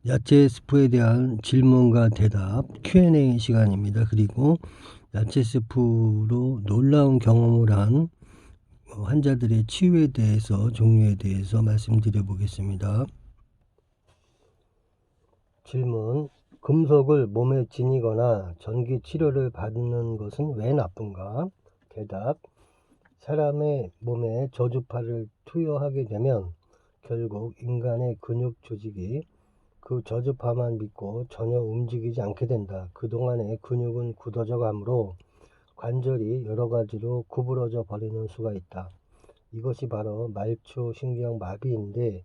야채 스프에 대한 질문과 대답 Q&A 시간입니다. 그리고 야채 스프로 놀라운 경험을 한 환자들의 치유에 대해서 종류에 대해서 말씀드려 보겠습니다. 질문: 금속을 몸에 지니거나 전기 치료를 받는 것은 왜 나쁜가? 대답: 사람의 몸에 저주파를 투여하게 되면 결국 인간의 근육 조직이 그 저주파만 믿고 전혀 움직이지 않게 된다. 그동안의 근육은 굳어져 가므로 관절이 여러 가지로 구부러져 버리는 수가 있다. 이것이 바로 말초신경 마비인데,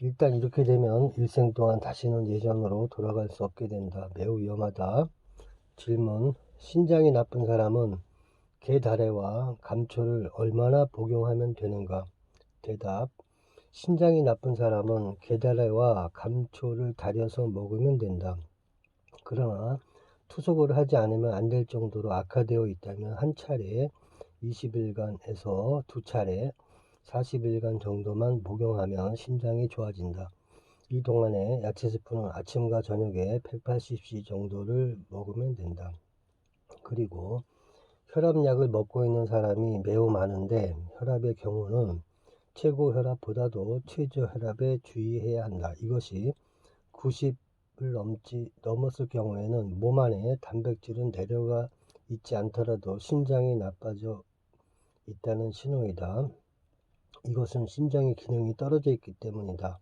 일단 이렇게 되면 일생 동안 다시는 예전으로 돌아갈 수 없게 된다. 매우 위험하다. 질문: 신장이 나쁜 사람은 게다래와 감초를 얼마나 복용하면 되는가? 대답: 신장이 나쁜 사람은 게다래와 감초를 달여서 먹으면 된다. 그러나 투석을 하지 않으면 안 될 정도로 악화되어 있다면 한 차례 20일간에서 두 차례 40일간 정도만 복용하면 신장이 좋아진다. 이 동안에 야채 스프는 아침과 저녁에 180cc 정도를 먹으면 된다. 그리고 혈압약을 먹고 있는 사람이 매우 많은데, 혈압의 경우는 최고 혈압보다도 최저 혈압에 주의해야 한다. 이것이 90을 넘었을 경우에는 몸 안에 단백질은 내려가 있지 않더라도 신장이 나빠져 있다는 신호이다. 이것은 신장의 기능이 떨어져 있기 때문이다.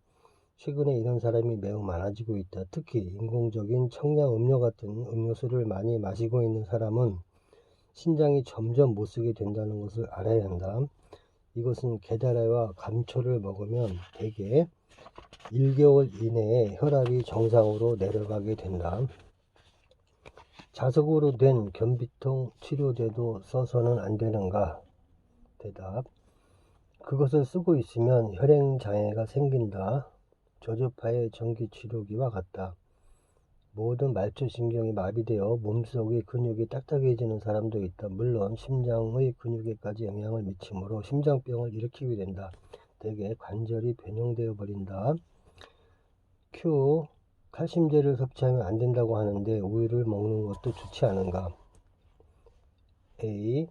최근에 이런 사람이 매우 많아지고 있다. 특히 인공적인 청량 음료 같은 음료수를 많이 마시고 있는 사람은 신장이 점점 못쓰게 된다는 것을 알아야 한다. 이것은 게다라와 감초를 먹으면 대개 1개월 이내에 혈압이 정상으로 내려가게 된다. 자석으로 된 변비통 치료제도 써서는 안 되는가? 대답: 그것을 쓰고 있으면 혈행장애가 생긴다. 저주파의 전기치료기와 같다. 모든 말초신경이 마비되어 몸속의 근육이 딱딱해지는 사람도 있다. 물론 심장의 근육에까지 영향을 미치므로 심장병을 일으키게 된다. 대개 관절이 변형되어 버린다. Q: 칼슘제를 섭취하면 안 된다고 하는데 우유를 먹는 것도 좋지 않은가? A: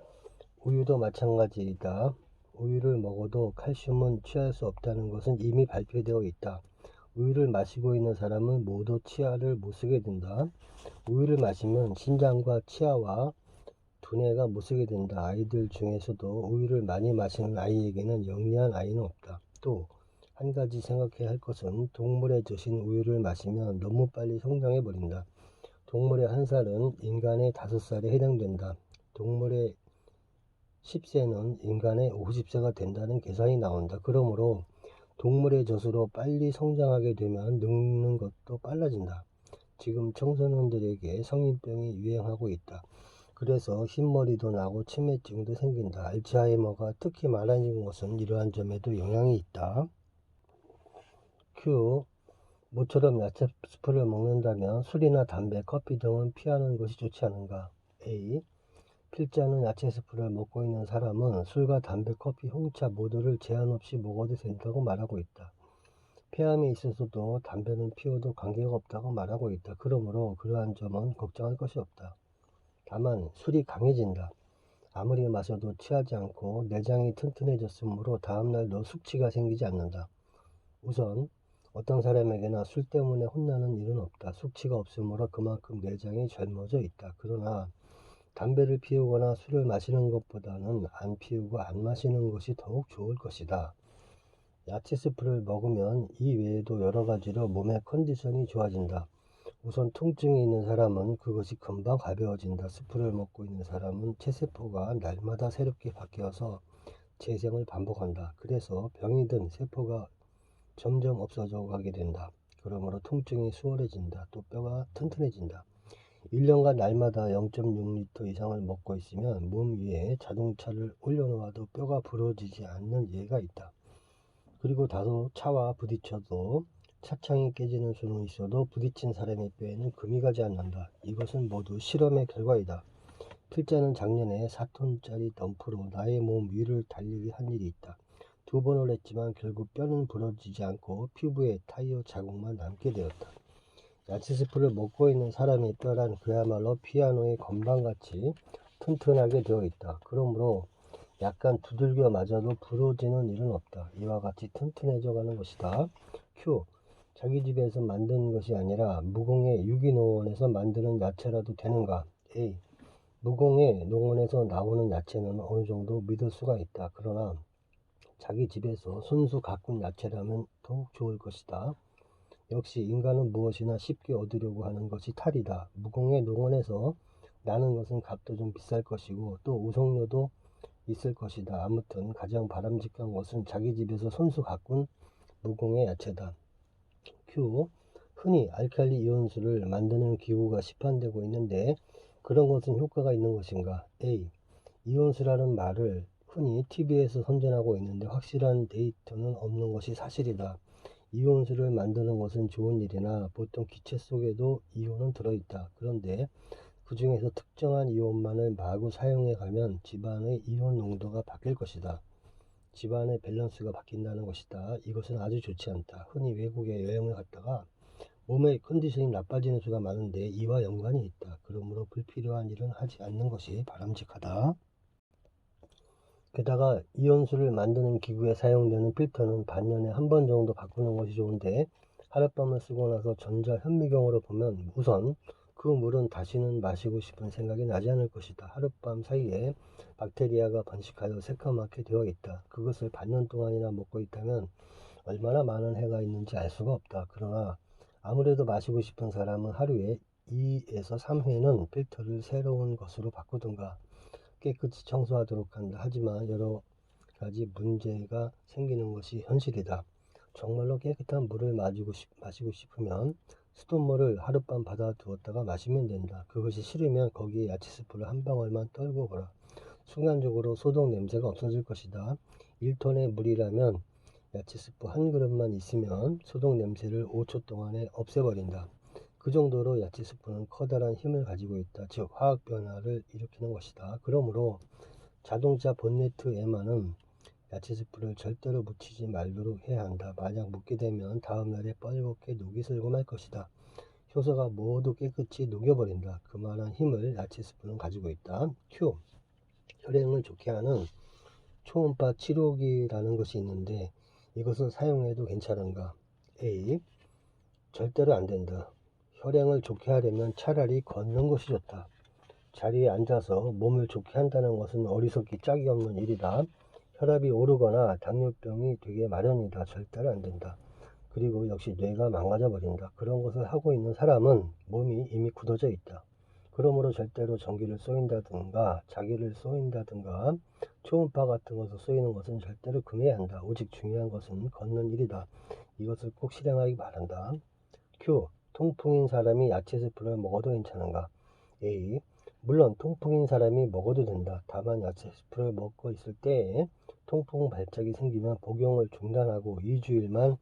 우유도 마찬가지이다. 우유를 먹어도 칼슘은 취할 수 없다는 것은 이미 발표되어 있다. 우유를 마시고 있는 사람은 모두 치아를 못쓰게 된다. 우유를 마시면 신장과 치아와 두뇌가 못쓰게 된다. 아이들 중에서도 우유를 많이 마시는 아이에게는 영리한 아이는 없다. 또 한 가지 생각해야 할 것은 동물의 젖인 우유를 마시면 너무 빨리 성장해 버린다. 동물의 한 살은 인간의 5살에 해당된다. 동물의 10세는 인간의 50세가 된다는 계산이 나온다. 그러므로 동물의 젖으로 빨리 성장하게 되면 늙는 것도 빨라진다. 지금 청소년들에게 성인병이 유행하고 있다. 그래서 흰머리도 나고 치매증도 생긴다. 알츠하이머가 특히 많아진 것은 이러한 점에도 영향이 있다. Q: 모처럼 야채 스프를 먹는다면 술이나 담배, 커피 등은 피하는 것이 좋지 않은가? A: 필자는 야채 스프를 먹고 있는 사람은 술과 담배, 커피, 홍차 모두를 제한 없이 먹어도 된다고 말하고 있다. 폐암에 있어서도 담배는 피워도 관계가 없다고 말하고 있다. 그러므로 그러한 점은 걱정할 것이 없다. 다만 술이 강해진다. 아무리 마셔도 취하지 않고 내장이 튼튼해졌으므로 다음날도 숙취가 생기지 않는다. 우선 어떤 사람에게나 술 때문에 혼나는 일은 없다. 숙취가 없으므로 그만큼 내장이 젊어져 있다. 그러나 담배를 피우거나 술을 마시는 것보다는 안 피우고 안 마시는 것이 더욱 좋을 것이다. 야채 스프를 먹으면 이 외에도 여러 가지로 몸의 컨디션이 좋아진다. 우선 통증이 있는 사람은 그것이 금방 가벼워진다. 스프를 먹고 있는 사람은 체세포가 날마다 새롭게 바뀌어서 재생을 반복한다. 그래서 병이 든 세포가 점점 없어져 가게 된다. 그러므로 통증이 수월해진다. 또 뼈가 튼튼해진다. 1년간 날마다 0.6리터 이상을 먹고 있으면 몸 위에 자동차를 올려놓아도 뼈가 부러지지 않는 예가 있다. 그리고 다소 차와 부딪혀도 차창이 깨지는 수는 있어도 부딪힌 사람의 뼈에는 금이 가지 않는다. 이것은 모두 실험의 결과이다. 필자는 작년에 4톤짜리 덤프로 나의 몸 위를 달리기 한 일이 있다. 2번을 했지만 결국 뼈는 부러지지 않고 피부에 타이어 자국만 남게 되었다. 야채 스프를 먹고 있는 사람의 뼈란 그야말로 피아노의 건반같이 튼튼하게 되어 있다. 그러므로 약간 두들겨 맞아도 부러지는 일은 없다. 이와 같이 튼튼해져 가는 것이다. Q. 자기 집에서 만드는 것이 아니라 무공의 유기농원에서 만드는 야채라도 되는가? A. 무공의 농원에서 나오는 야채는 어느 정도 믿을 수가 있다. 그러나 자기 집에서 손수 가꾼 야채라면 더욱 좋을 것이다. 역시 인간은 무엇이나 쉽게 얻으려고 하는 것이 탈이다. 무공의 농원에서 나는 것은 값도 좀 비쌀 것이고 또 우송료도 있을 것이다. 아무튼 가장 바람직한 것은 자기 집에서 손수 가꾼 무공의 야채다. Q. 흔히 알칼리 이온수를 만드는 기구가 시판되고 있는데 그런 것은 효과가 있는 것인가? A. 이온수라는 말을 흔히 TV에서 선전하고 있는데 확실한 데이터는 없는 것이 사실이다. 이온수를 만드는 것은 좋은 일이나 보통 기체 속에도 이온은 들어있다. 그런데 그 중에서 특정한 이온만을 마구 사용해 가면 집안의 이온 농도가 바뀔 것이다. 집안의 밸런스가 바뀐다는 것이다. 이것은 아주 좋지 않다. 흔히 외국에 여행을 갔다가 몸의 컨디션이 나빠지는 수가 많은데 이와 연관이 있다. 그러므로 불필요한 일은 하지 않는 것이 바람직하다. 게다가 이온수를 만드는 기구에 사용되는 필터는 반년에 한 번 정도 바꾸는 것이 좋은데 하룻밤을 쓰고 나서 전자현미경으로 보면 우선 그 물은 다시는 마시고 싶은 생각이 나지 않을 것이다. 하룻밤 사이에 박테리아가 번식하여 새까맣게 되어 있다. 그것을 반년 동안이나 먹고 있다면 얼마나 많은 해가 있는지 알 수가 없다. 그러나 아무래도 마시고 싶은 사람은 하루에 2에서 3회는 필터를 새로운 것으로 바꾸든가 깨끗이 청소하도록 한다. 하지만 여러 가지 문제가 생기는 것이 현실이다. 정말로 깨끗한 물을 마시고 싶으면 수돗물을 하룻밤 받아 두었다가 마시면 된다. 그것이 싫으면 거기에 야채 스프를 한 방울만 떨고 보라. 순간적으로 소독 냄새가 없어질 것이다. 1톤의 물이라면 야채 스프 한 그릇만 있으면 소독 냄새를 5초 동안에 없애버린다. 그 정도로 야채 스프는 커다란 힘을 가지고 있다. 즉 화학 변화를 일으키는 것이다. 그러므로 자동차 본네트에만은 야채 스프를 절대로 묻히지 말도록 해야 한다. 만약 묻게 되면 다음날에 뻘겋게 녹이 슬고 말 것이다. 효소가 모두 깨끗이 녹여버린다. 그만한 힘을 야채 스프는 가지고 있다. Q. 혈행을 좋게 하는 초음파 치료기라는 것이 있는데 이것을 사용해도 괜찮은가? A. 절대로 안 된다. 혈행을 좋게 하려면 차라리 걷는 것이 좋다. 자리에 앉아서 몸을 좋게 한다는 것은 어리석기 짝이 없는 일이다. 혈압이 오르거나 당뇨병이 되게 마련이다. 절대로 안 된다. 그리고 역시 뇌가 망가져 버린다. 그런 것을 하고 있는 사람은 몸이 이미 굳어져 있다. 그러므로 절대로 전기를 쏘인다든가 자기를 쏘인다든가 초음파 같은 것을 쏘이는 것은 절대로 금해야 한다. 오직 중요한 것은 걷는 일이다. 이것을 꼭 실행하기 바란다. Q. 통풍인 사람이 야채 스프를 먹어도 괜찮은가? A. 물론 통풍인 사람이 먹어도 된다. 다만 야채 스프를 먹고 있을 때에 통풍 발작이 생기면 복용을 중단하고 2주일만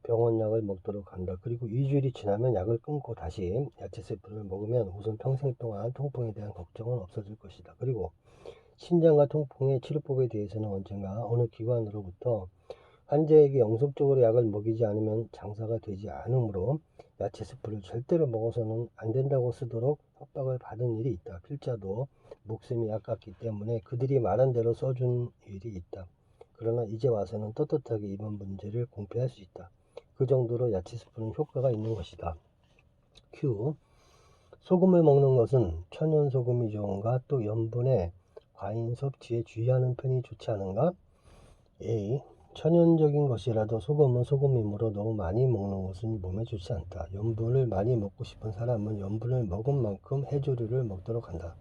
병원약을 먹도록 한다. 그리고 2주일이 지나면 약을 끊고 다시 야채 스프를 먹으면 우선 평생 동안 통풍에 대한 걱정은 없어질 것이다. 그리고 신장과 통풍의 치료법에 대해서는 언젠가 어느 기관으로부터 환자에게 영속적으로 약을 먹이지 않으면 장사가 되지 않으므로 야채 스프를 절대로 먹어서는 안 된다고 쓰도록 협박을 받은 일이 있다. 필자도 목숨이 아깝기 때문에 그들이 말한 대로 써준 일이 있다. 그러나 이제 와서는 떳떳하게 이번 문제를 공표할 수 있다. 그 정도로 야채 스프는 효과가 있는 것이다. Q. 소금을 먹는 것은 천연 소금이 좋은가? 또 염분의 과잉 섭취에 주의하는 편이 좋지 않은가? A. 천연적인 것이라도 소금은 소금이므로 너무 많이 먹는 것은 몸에 좋지 않다. 염분을 많이 먹고 싶은 사람은 염분을 먹은 만큼 해조류를 먹도록 한다.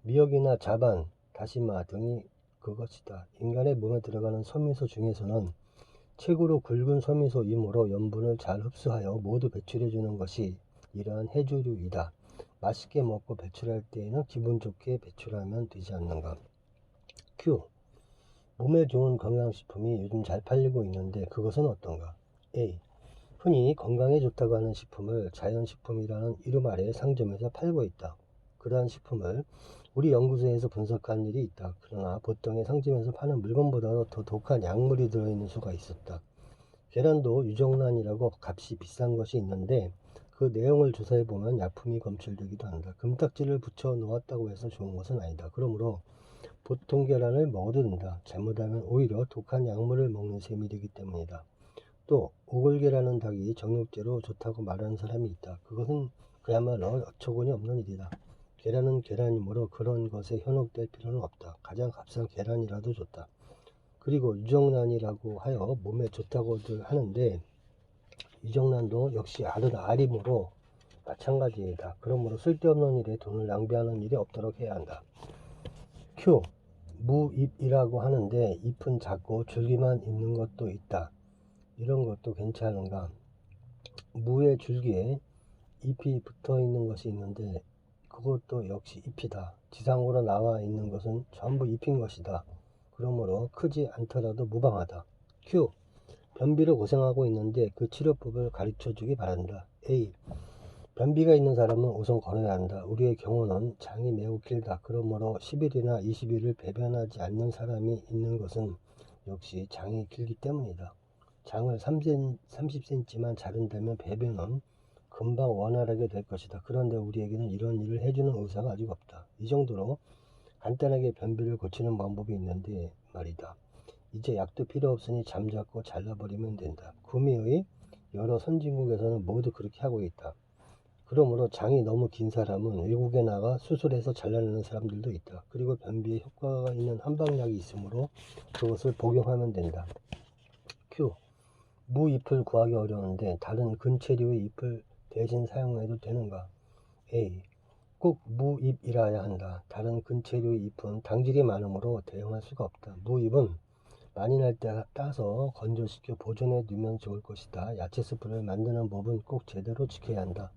미역이나 자반, 다시마 등이 그것이다. 인간의 몸에 들어가는 섬유소 중에서는 최고로 굵은 섬유소이므로 염분을 잘 흡수하여 모두 배출해 주는 것이 이러한 해조류이다. 맛있게 먹고 배출할 때에는 기분 좋게 배출하면 되지 않는가? Q. 몸에 좋은 건강식품이 요즘 잘 팔리고 있는데 그것은 어떤가? A. 흔히 건강에 좋다고 하는 식품을 자연식품이라는 이름 아래 상점에서 팔고 있다. 그러한 식품을 우리 연구소에서 분석한 일이 있다. 그러나 보통의 상점에서 파는 물건보다도 더 독한 약물이 들어있는 수가 있었다. 계란도 유정란이라고 값이 비싼 것이 있는데 그 내용을 조사해보면 약품이 검출되기도 한다. 금딱지를 붙여 놓았다고 해서 좋은 것은 아니다. 그러므로 보통 계란을 먹어도 된다. 잘못하면 오히려 독한 약물을 먹는 셈이 되기 때문이다. 또 오골계라는 닭이 정육제로 좋다고 말하는 사람이 있다. 그것은 그야말로 어처구니 없는 일이다. 계란은 계란이므로 그런 것에 현혹될 필요는 없다. 가장 값싼 계란이라도 좋다. 그리고 유정란이라고 하여 몸에 좋다고들 하는데 유정란도 역시 알이므로 마찬가지이다. 그러므로 쓸데없는 일에 돈을 낭비하는 일이 없도록 해야 한다. Q. 무잎이라고 하는데 잎은 작고 줄기만 있는 것도 있다. 이런 것도 괜찮은가? 무의 줄기에 잎이 붙어 있는 것이 있는데 그것도 역시 잎이다. 지상으로 나와 있는 것은 전부 잎인 것이다. 그러므로 크지 않더라도 무방하다. Q. 변비로 고생하고 있는데 그 치료법을 가르쳐 주기 바란다. A. 변비가 있는 사람은 우선 걸어야 한다. 우리의 경우는 장이 매우 길다. 그러므로 10일이나 20일을 배변하지 않는 사람이 있는 것은 역시 장이 길기 때문이다. 장을 30cm만 자른다면 배변은 금방 원활하게 될 것이다. 그런데 우리에게는 이런 일을 해주는 의사가 아직 없다. 이 정도로 간단하게 변비를 고치는 방법이 있는데 말이다. 이제 약도 필요 없으니 잠자코 잘라버리면 된다. 구미의 여러 선진국에서는 모두 그렇게 하고 있다. 그러므로 장이 너무 긴 사람은 외국에 나가 수술해서 잘라내는 사람들도 있다. 그리고 변비에 효과가 있는 한방약이 있으므로 그것을 복용하면 된다. Q. 무잎을 구하기 어려운데 다른 근체류의 잎을 대신 사용해도 되는가? A. 꼭 무잎이라야 한다. 다른 근체류의 잎은 당질이 많으므로 대용할 수가 없다. 무잎은 많이 날 때 따서 건조시켜 보존해 두면 좋을 것이다. 야채 스프를 만드는 법은 꼭 제대로 지켜야 한다.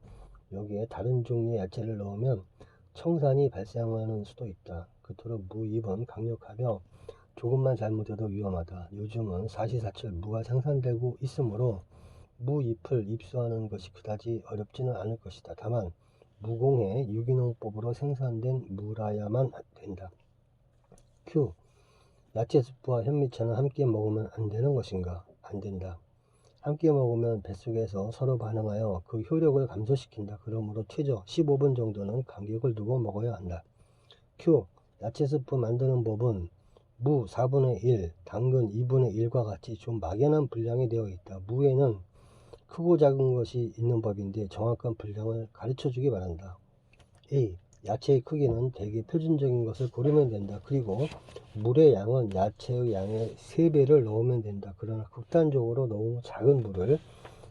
여기에 다른 종류의 야채를 넣으면 청산이 발생하는 수도 있다. 그토록 무잎은 강력하며 조금만 잘못해도 위험하다. 요즘은 사시사철 무가 생산되고 있으므로 무잎을 입수하는 것이 그다지 어렵지는 않을 것이다. 다만 무공해 유기농법으로 생산된 무라야만 된다. Q. 야채 스프와 현미차는 함께 먹으면 안 되는 것인가? 안 된다. 함께 먹으면 뱃속에서 서로 반응하여 그 효력을 감소시킨다. 그러므로 최저 15분 정도는 간격을 두고 먹어야 한다. Q. 야채 스프 만드는 법은 무 4분의 1, 당근 2분의 1과 같이 좀 막연한 분량이 되어 있다. 무에는 크고 작은 것이 있는 법인데 정확한 분량을 가르쳐 주기 바란다. A. 야채의 크기는 대개 표준적인 것을 고르면 된다. 그리고 물의 양은 야채의 양의 3배를 넣으면 된다. 그러나 극단적으로 너무 작은 물을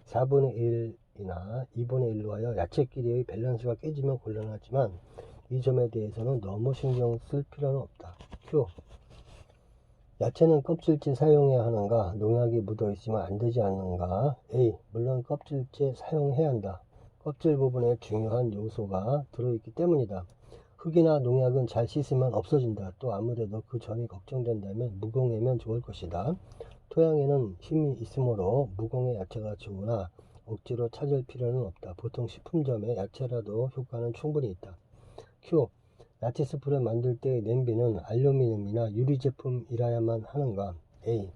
4분의 1이나 2분의 1로 하여 야채끼리의 밸런스가 깨지면 곤란하지만 이 점에 대해서는 너무 신경 쓸 필요는 없다. Q. 야채는 껍질째 사용해야 하는가? 농약이 묻어 있으면 안 되지 않는가? A. 물론 껍질째 사용해야 한다. 껍질 부분에 중요한 요소가 들어있기 때문이다. 흙이나 농약은 잘 씻으면 없어진다. 또 아무래도 그 점이 걱정된다면 무공해면 좋을 것이다. 토양에는 힘이 있으므로 무공해 야채가 좋으나 억지로 찾을 필요는 없다. 보통 식품점에 야채라도 효과는 충분히 있다. Q. 야채 스프를 만들 때의 냄비는 알루미늄이나 유리 제품이라야만 하는가? A.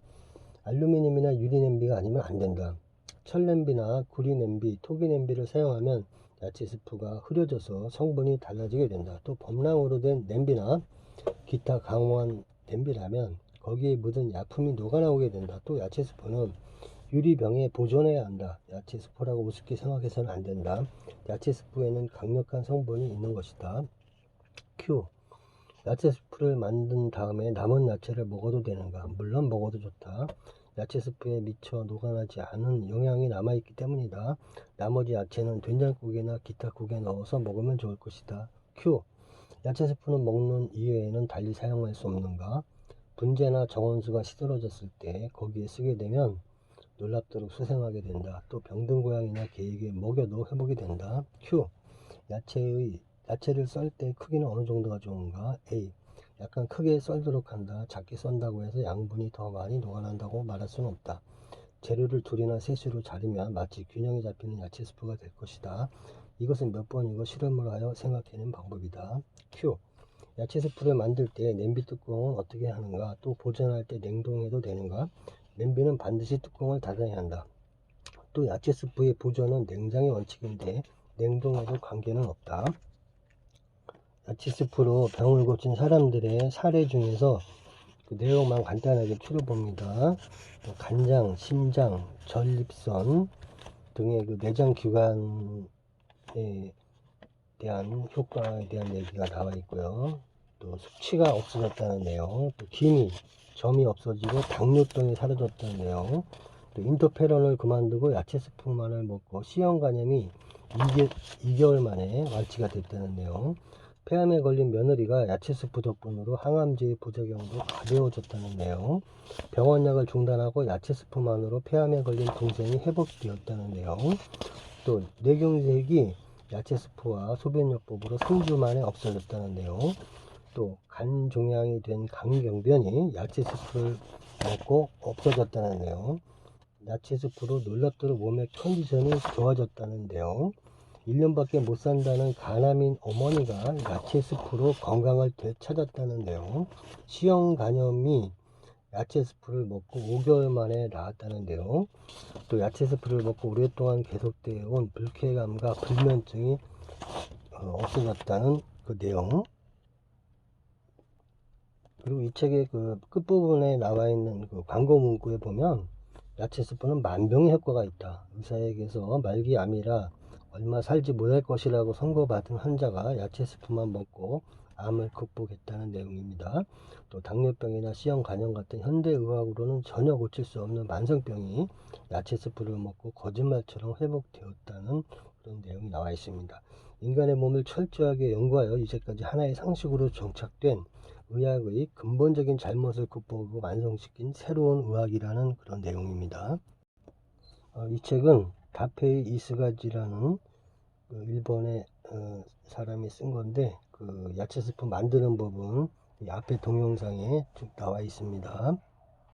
알루미늄이나 유리 냄비가 아니면 안 된다. 철 냄비나 구리 냄비, 토기 냄비를 사용하면 야채 스프가 흐려져서 성분이 달라지게 된다. 또 범랑으로 된 냄비나 기타 강화한 냄비라면 거기에 묻은 약품이 녹아나오게 된다. 또 야채 스프는 유리병에 보존해야 한다. 야채 스프라고 우습게 생각해서는 안 된다. 야채 스프에는 강력한 성분이 있는 것이다. Q. 야채 스프를 만든 다음에 남은 야채를 먹어도 되는가? 물론 먹어도 좋다. 야채 스프에 미처 녹아나지 않은 영양이 남아있기 때문이다. 나머지 야채는 된장국이나 기타 국에 넣어서 먹으면 좋을 것이다. Q. 야채 스프는 먹는 이외에는 달리 사용할 수 없는가? 분재나 정원수가 시들어졌을 때 거기에 쓰게 되면 놀랍도록 수생하게 된다. 또 병든 고양이나 개에게 먹여도 회복이 된다. Q. 야채를 썰 때 크기는 어느 정도가 좋은가? A. 약간 크게 썰도록 한다. 작게 썬다고 해서 양분이 더 많이 녹아난다고 말할 수는 없다. 재료를 둘이나 셋으로 자르면 마치 균형이 잡히는 야채 스프가 될 것이다. 이것은 몇 번이고 실험을 하여 생각해낸 방법이다. Q. 야채 스프를 만들 때 냄비 뚜껑은 어떻게 하는가, 또 보존할 때 냉동해도 되는가, 냄비는 반드시 뚜껑을 닫아야 한다. 또 야채 스프의 보존은 냉장의 원칙인데 냉동에도 관계는 없다. 야채 스프로 병을 고친 사람들의 사례 중에서 그 내용만 간단하게 추려봅니다. 간장, 심장, 전립선 등의 그 내장 기관에 대한 효과에 대한 얘기가 나와 있고요. 또 숙취가 없어졌다는 내용, 또 기미, 점이 없어지고 당뇨병이 사라졌다는 내용, 또 인터페론을 그만두고 야채 스프만을 먹고 C형 간염이 2개월 만에 완치가 됐다는 내용, 폐암에 걸린 며느리가 야채 스프 덕분으로 항암제의 부작용도 가벼워졌다는 내용, 병원약을 중단하고 야채 스프만으로 폐암에 걸린 동생이 회복되었다는 내용, 또 뇌경색이 야채 스프와 소변요법으로 3주 만에 없어졌다는 내용, 또 간 종양이 된 강경변이 야채 스프를 먹고 없어졌다는 내용, 야채 스프로 놀랍도록 몸의 컨디션이 좋아졌다는 내용, 1년밖에 못 산다는 간암인 어머니가 야채 스프로 건강을 되찾았다는 내용, C형 간염이 야채 스프를 먹고 5개월 만에 나았다는 내용, 또 야채 스프를 먹고 오랫동안 계속되어 온 불쾌감과 불면증이 없어졌다는 그 내용. 그리고 이 책의 그 끝부분에 나와 있는 그 광고 문구에 보면 야채 스프는 만병의 효과가 있다. 의사에게서 말기암이라 얼마 살지 못할 것이라고 선고받은 환자가 야채 스프만 먹고 암을 극복했다는 내용입니다. 또 당뇨병이나 C형 간염 같은 현대의학으로는 전혀 고칠 수 없는 만성병이 야채 스프를 먹고 거짓말처럼 회복되었다는 그런 내용이 나와 있습니다. 인간의 몸을 철저하게 연구하여 이제까지 하나의 상식으로 정착된 의학의 근본적인 잘못을 극복하고 완성시킨 새로운 의학이라는 그런 내용입니다. 이 책은 다페이 이스가지라는 그 일본의 사람이 쓴 건데, 그 야채 스프 만드는 법은 이 앞에 동영상에 쭉 나와 있습니다.